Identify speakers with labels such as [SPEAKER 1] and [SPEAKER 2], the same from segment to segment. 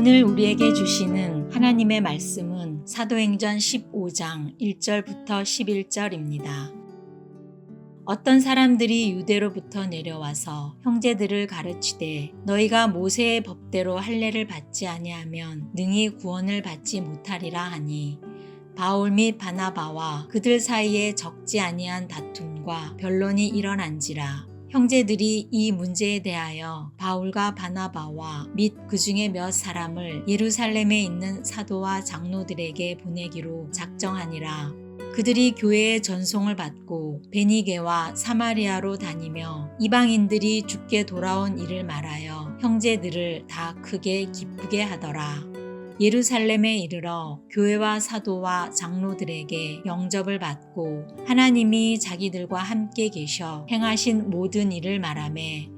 [SPEAKER 1] 오늘 우리에게 주시는 하나님의 말씀은 사도행전 15장 1절부터 11절입니다. 어떤 사람들이 유대로부터 내려와서 형제들을 가르치되 너희가 모세의 법대로 할례를 받지 아니하면 능히 구원을 받지 못하리라 하니 바울 및 바나바와 그들 사이에 적지 아니한 다툼과 변론이 일어난지라. 형제들이 이 문제에 대하여 바울과 바나바와 및 그 중에 몇 사람을 예루살렘에 있는 사도와 장로들에게 보내기로 작정하니라. 그들이 교회의 전송을 받고 베니게와 사마리아로 다니며 이방인들이 죽게 돌아온 일을 말하여 형제들을 다 크게 기쁘게 하더라. 예루살렘에 이르러 교회와 사도와 장로들에게 영접을 받고 하나님이 자기들과 함께 계셔 행하신 모든 일을 말하매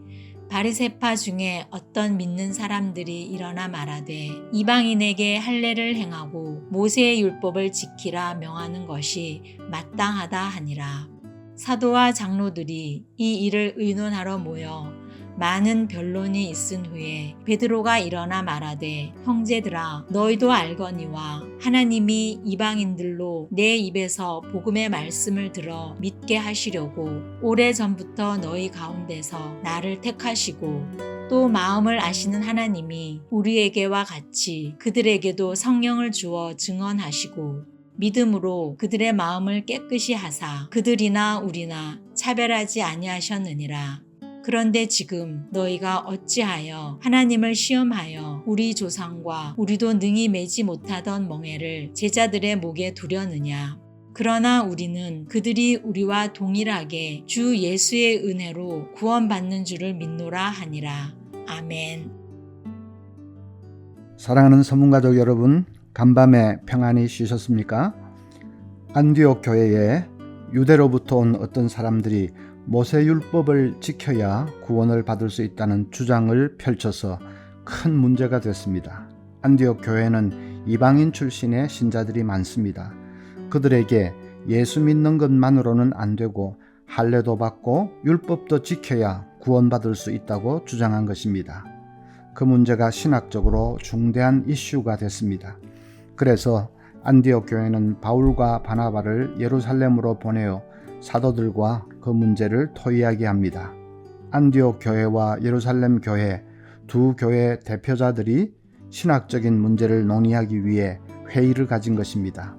[SPEAKER 1] 바리새파 중에 어떤 믿는 사람들이 일어나 말하되 이방인에게 할례를 행하고 모세의 율법을 지키라 명하는 것이 마땅하다 하니라. 사도와 장로들이 이 일을 의논하러 모여 많은 변론이 있은 후에 베드로가 일어나 말하되 형제들아 너희도 알거니와 하나님이 이방인들로 내 입에서 복음의 말씀을 들어 믿게 하시려고 오래전부터 너희 가운데서 나를 택하시고 또 마음을 아시는 하나님이 우리에게와 같이 그들에게도 성령을 주어 증언하시고 믿음으로 그들의 마음을 깨끗이 하사 그들이나 우리나 차별하지 아니하셨느니라. 그런데 지금 너희가 어찌하여 하나님을 시험하여 우리 조상과 우리도 능히 매지 못하던 멍에를 제자들의 목에 두려느냐. 그러나 우리는 그들이 우리와 동일하게 주 예수의 은혜로 구원받는 줄을 믿노라 하니라. 아멘.
[SPEAKER 2] 사랑하는 성문가족 여러분, 간밤에 평안히 쉬셨습니까? 안디옥 교회에 유대로부터 온 어떤 사람들이 모세율법을 지켜야 구원을 받을 수 있다는 주장을 펼쳐서 큰 문제가 됐습니다. 안디옥 교회는 이방인 출신의 신자들이 많습니다. 그들에게 예수 믿는 것만으로는 안 되고 할례도 받고 율법도 지켜야 구원받을 수 있다고 주장한 것입니다. 그 문제가 신학적으로 중대한 이슈가 됐습니다. 그래서 안디옥 교회는 바울과 바나바를 예루살렘으로 보내어 사도들과 그 문제를 토의하게 합니다. 안디옥 교회와 예루살렘 교회 두 교회 대표자들이 신학적인 문제를 논의하기 위해 회의를 가진 것입니다.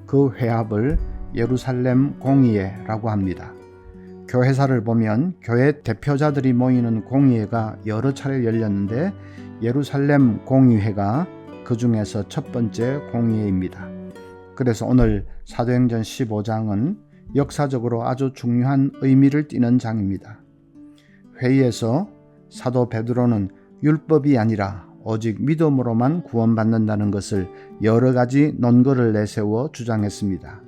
[SPEAKER 2] 그 회합을 예루살렘 공의회라고 합니다. 교회사를 보면 교회 대표자들이 모이는 공의회가 여러 차례 열렸는데 예루살렘 공의회가 그 중에서 첫 번째 공의회입니다. 그래서 오늘 사도행전 15장은 역사적으로 아주 중요한 의미를 띠는 장입니다. 회의에서 사도 베드로는 율법이 아니라 오직 믿음으로만 구원받는다는 것을 여러 가지 논거를 내세워 주장했습니다.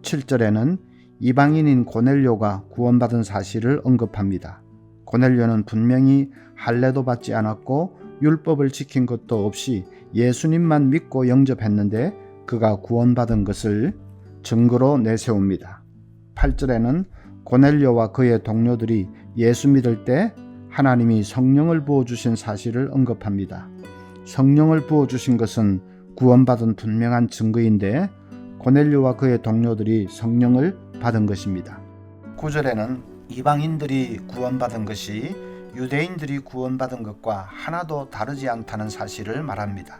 [SPEAKER 2] 7절에는 이방인인 고넬료가 구원받은 사실을 언급합니다. 고넬료는 분명히 할례도 받지 않았고 율법을 지킨 것도 없이 예수님만 믿고 영접했는데 그가 구원받은 것을 증거로 내세웁니다. 8절에는 고넬료와 그의 동료들이 예수 믿을 때 하나님이 성령을 부어주신 사실을 언급합니다. 성령을 부어주신 것은 구원받은 분명한 증거인데 고넬료와 그의 동료들이 성령을 받은 것입니다. 9절에는 이방인들이 구원받은 것이 유대인들이 구원받은 것과 하나도 다르지 않다는 사실을 말합니다.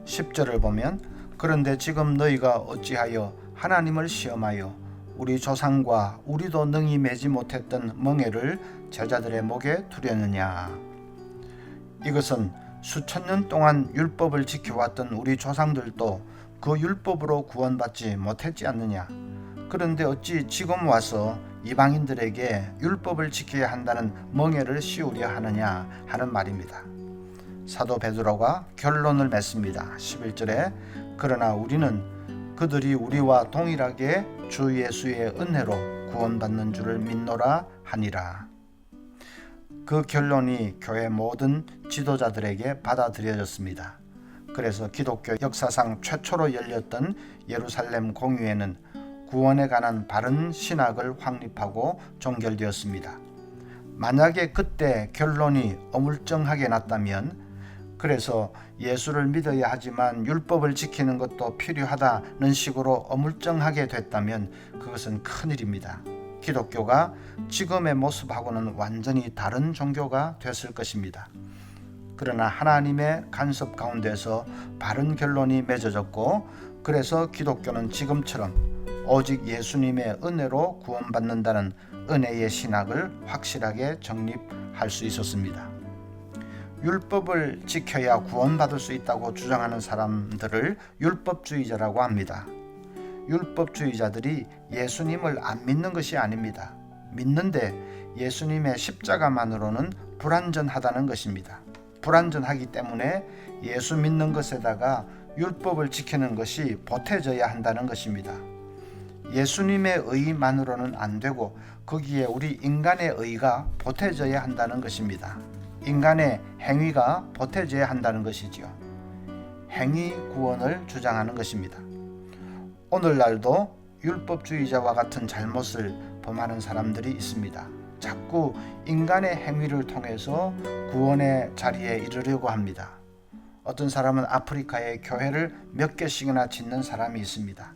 [SPEAKER 2] 10절을 보면 그런데 지금 너희가 어찌하여 하나님을 시험하여 우리 조상과 우리도 능히 매지 못했던 멍에를 제자들의 목에 두려느냐. 이것은 수천 년 동안 율법을 지켜왔던 우리 조상들도 그 율법으로 구원받지 못했지 않느냐. 그런데 어찌 지금 와서 이방인들에게 율법을 지켜야 한다는 멍에를 씌우려 하느냐 하는 말입니다. 사도 베드로가 결론을 맺습니다. 11절에 그러나 우리는 그들이 우리와 동일하게 주 예수의 은혜로 구원받는 줄을 믿노라 하니라. 그 결론이 교회 모든 지도자들에게 받아들여졌습니다. 그래서 기독교 역사상 최초로 열렸던 예루살렘 공의회는 구원에 관한 바른 신학을 확립하고 종결되었습니다. 만약에 그때 결론이 어물쩡하게 났다면 그래서 예수를 믿어야 하지만 율법을 지키는 것도 필요하다는 식으로 어물쩡하게 됐다면 그것은 큰일입니다. 기독교가 지금의 모습하고는 완전히 다른 종교가 됐을 것입니다. 그러나 하나님의 간섭 가운데서 바른 결론이 맺어졌고, 그래서 기독교는 지금처럼 오직 예수님의 은혜로 구원받는다는 은혜의 신학을 확실하게 정립할 수 있었습니다. 율법을 지켜야 구원받을 수 있다고 주장하는 사람들을 율법주의자라고 합니다. 율법주의자들이 예수님을 안 믿는 것이 아닙니다. 믿는데 예수님의 십자가만으로는 불완전하다는 것입니다. 불완전하기 때문에 예수 믿는 것에다가 율법을 지키는 것이 보태져야 한다는 것입니다. 예수님의 의만으로는 안 되고 거기에 우리 인간의 의가 보태져야 한다는 것입니다. 인간의 행위가 보태져야 한다는 것이지요. 행위 구원을 주장하는 것입니다. 오늘날도 율법주의자와 같은 잘못을 범하는 사람들이 있습니다. 자꾸 인간의 행위를 통해서 구원의 자리에 이르려고 합니다. 어떤 사람은 아프리카에 교회를 몇 개씩이나 짓는 사람이 있습니다.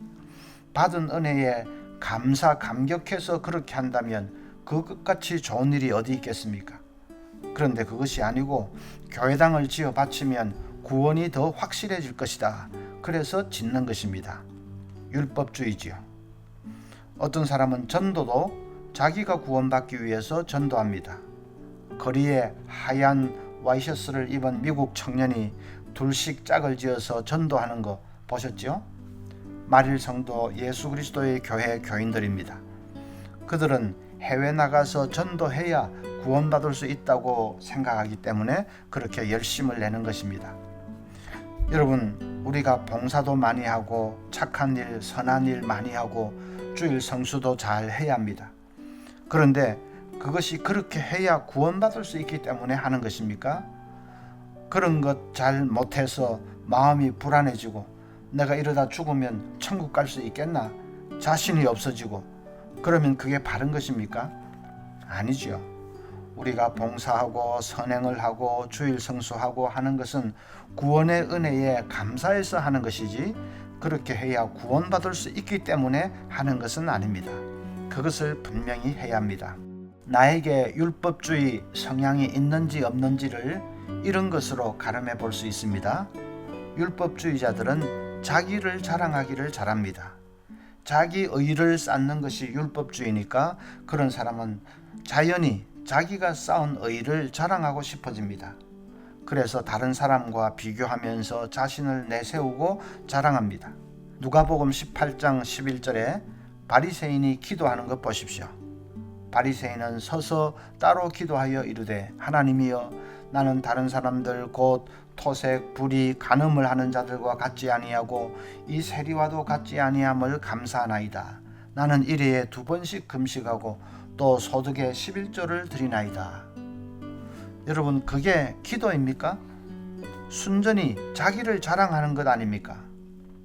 [SPEAKER 2] 받은 은혜에 감격해서 그렇게 한다면 그 끝같이 좋은 일이 어디 있겠습니까? 그런데 그것이 아니고 교회당을 지어 바치면 구원이 더 확실해질 것이다. 그래서 짓는 것입니다. 율법주의지요. 어떤 사람은 전도도 자기가 구원받기 위해서 전도합니다. 거리에 하얀 와이셔츠를 입은 미국 청년이 둘씩 짝을 지어서 전도하는 거 보셨죠? 말일 성도 예수 그리스도의 교회 교인들입니다. 그들은 해외 나가서 전도해야 구원받을 수 있다고 생각하기 때문에 그렇게 열심을 내는 것입니다. 여러분, 우리가 봉사도 많이 하고 착한 일, 선한 일 많이 하고 주일 성수도 잘 해야 합니다. 그런데 그것이 그렇게 해야 구원받을 수 있기 때문에 하는 것입니까? 그런 것 잘 못해서 마음이 불안해지고 내가 이러다 죽으면 천국 갈 수 있겠나? 자신이 없어지고 그러면 그게 바른 것입니까? 아니지요. 우리가 봉사하고 선행을 하고 주일 성수하고 하는 것은 구원의 은혜에 감사해서 하는 것이지 그렇게 해야 구원받을 수 있기 때문에 하는 것은 아닙니다. 그것을 분명히 해야 합니다. 나에게 율법주의 성향이 있는지 없는지를 이런 것으로 가름해 볼 수 있습니다. 율법주의자들은 자기를 자랑하기를 잘합니다. 자기 의를 쌓는 것이 율법주의니까 그런 사람은 자연히 자기가 쌓은 의를 자랑하고 싶어집니다. 그래서 다른 사람과 비교하면서 자신을 내세우고 자랑합니다. 누가복음 18장 11절에 바리새인이 기도하는 것 보십시오. 바리새인은 서서 따로 기도하여 이르되 하나님이여 나는 다른 사람들 곧 토색, 불의, 간음을 하는 자들과 같지 아니하고 이 세리와도 같지 아니함을 감사하나이다. 나는 일회에 2번씩 금식하고 또 소득의 11조를 드리나이다. 여러분, 그게 기도입니까? 순전히 자기를 자랑하는 것 아닙니까?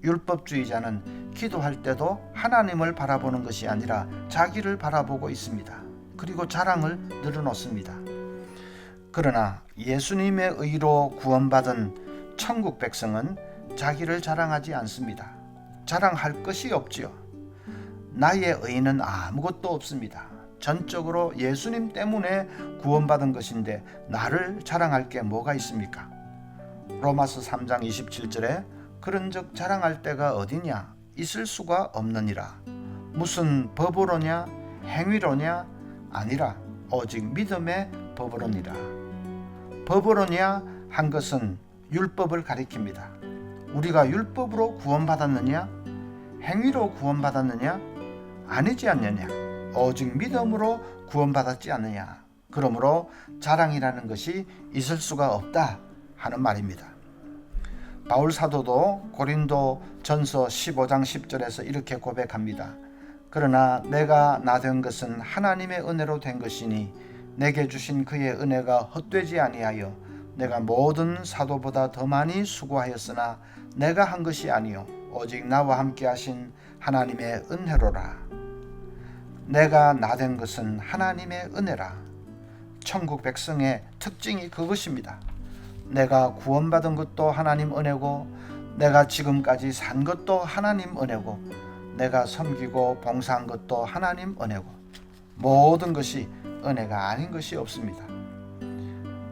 [SPEAKER 2] 율법주의자는 기도할 때도 하나님을 바라보는 것이 아니라 자기를 바라보고 있습니다. 그리고 자랑을 늘어놓습니다. 그러나 예수님의 의로 구원받은 천국 백성은 자기를 자랑하지 않습니다. 자랑할 것이 없지요. 나의 의는 아무것도 없습니다. 전적으로 예수님 때문에 구원받은 것인데 나를 자랑할 게 뭐가 있습니까? 로마서 3장 27절에 그런즉 자랑할 데가 어디냐? 있을 수가 없느니라. 무슨 법으로냐? 행위로냐? 아니라 오직 믿음의 법으로니라. 법으로냐 한 것은 율법을 가리킵니다. 우리가 율법으로 구원받았느냐? 행위로 구원받았느냐? 아니지 않느냐? 오직 믿음으로 구원받았지 않느냐? 그러므로 자랑이라는 것이 있을 수가 없다 하는 말입니다. 바울 사도도 고린도 전서 15장 10절에서 이렇게 고백합니다. 그러나 내가 나 된 것은 하나님의 은혜로 된 것이니 내게 주신 그의 은혜가 헛되지 아니하여 내가 모든 사도보다 더 많이 수고하였으나 내가 한 것이 아니요 오직 나와 함께 하신 하나님의 은혜로라. 내가 나 된 것은 하나님의 은혜라. 천국 백성의 특징이 그것입니다. 내가 구원받은 것도 하나님 은혜고, 내가 지금까지 산 것도 하나님 은혜고, 내가 섬기고 봉사한 것도 하나님 은혜고, 모든 것이 은혜가 아닌 것이 없습니다.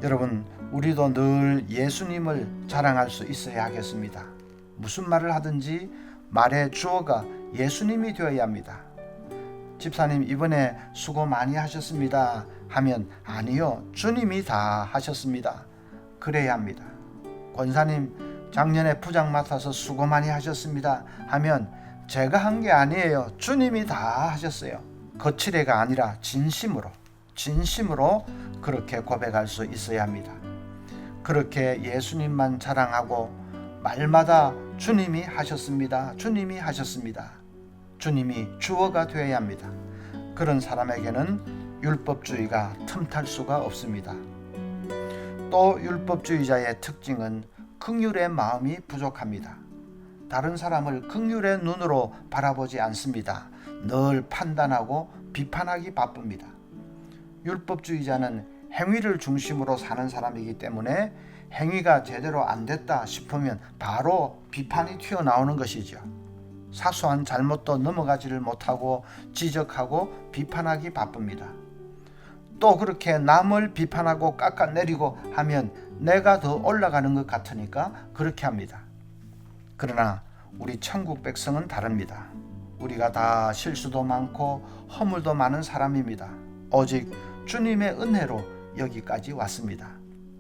[SPEAKER 2] 여러분, 우리도 늘 예수님을 자랑할 수 있어야 하겠습니다. 무슨 말을 하든지 말의 주어가 예수님이 되어야 합니다. 집사님, 이번에 수고 많이 하셨습니다 하면, 아니요, 주님이 다 하셨습니다. 그래야 합니다. 권사님, 작년에 부장 맡아서 수고 많이 하셨습니다 하면, 제가 한 게 아니에요, 주님이 다 하셨어요. 거칠애가 아니라 진심으로 그렇게 고백할 수 있어야 합니다. 그렇게 예수님만 자랑하고 말마다 주님이 하셨습니다, 주님이 하셨습니다, 주님이 주어가 되어야 합니다. 그런 사람에게는 율법주의가 틈탈 수가 없습니다. 또 율법주의자의 특징은 긍휼의 마음이 부족합니다. 다른 사람을 긍휼의 눈으로 바라보지 않습니다. 늘 판단하고 비판하기 바쁩니다. 율법주의자는 행위를 중심으로 사는 사람이기 때문에 행위가 제대로 안 됐다 싶으면 바로 비판이 튀어나오는 것이죠. 사소한 잘못도 넘어가지를 못하고 지적하고 비판하기 바쁩니다. 또 그렇게 남을 비판하고 깎아내리고 하면 내가 더 올라가는 것 같으니까 그렇게 합니다. 그러나 우리 천국 백성은 다릅니다. 우리가 다 실수도 많고 허물도 많은 사람입니다. 오직 주님의 은혜로 여기까지 왔습니다.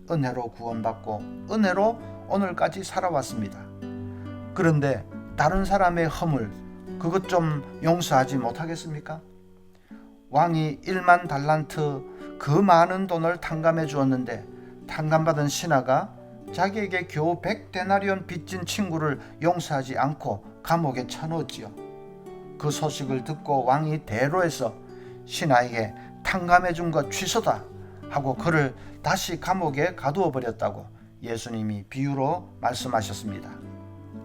[SPEAKER 2] 은혜로 구원받고 은혜로 오늘까지 살아왔습니다. 그런데 다른 사람의 허물, 그것 좀 용서하지 못하겠습니까? 왕이 1만 달란트, 그 많은 돈을 탕감해 주었는데 탕감받은 신하가 자기에게 겨우 100데나리온 빚진 친구를 용서하지 않고 감옥에 쳐넣었지요. 그 소식을 듣고 왕이 대로해서 신하에게 탕감해 준 것 취소다 하고 그를 다시 감옥에 가두어 버렸다고 예수님이 비유로 말씀하셨습니다.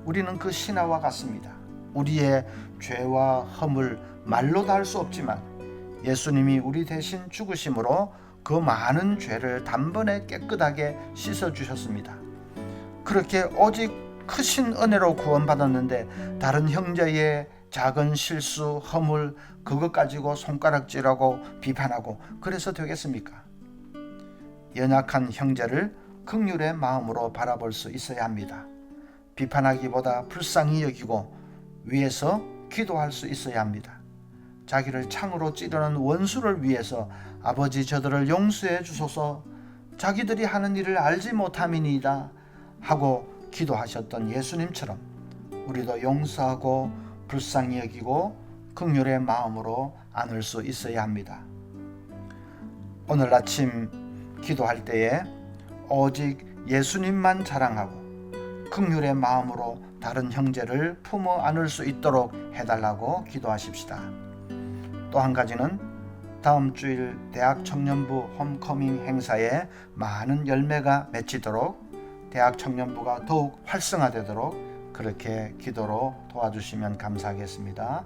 [SPEAKER 2] 우리는 그 신하와 같습니다. 우리의 죄와 허물 말로 다 할 수 없지만 예수님이 우리 대신 죽으심으로 그 많은 죄를 단번에 깨끗하게 씻어주셨습니다. 그렇게 오직 크신 은혜로 구원받았는데 다른 형제의 작은 실수, 허물, 그것 가지고 손가락질하고 비판하고 그래서 되겠습니까? 연약한 형제를 긍휼의 마음으로 바라볼 수 있어야 합니다. 비판하기보다 불쌍히 여기고 위해서 기도할 수 있어야 합니다. 자기를 창으로 찌르는 원수를 위해서 아버지 저들을 용서해 주소서, 자기들이 하는 일을 알지 못함이니이다 하고 기도하셨던 예수님처럼 우리도 용서하고 불쌍히 여기고 긍휼의 마음으로 안을 수 있어야 합니다. 오늘 아침 기도할 때에 오직 예수님만 자랑하고 긍휼의 마음으로 다른 형제를 품어 안을 수 있도록 해달라고 기도하십시다. 또 한 가지는 다음 주일 대학 청년부 홈커밍 행사에 많은 열매가 맺히도록 대학 청년부가 더욱 활성화되도록 그렇게 기도로 도와주시면 감사하겠습니다.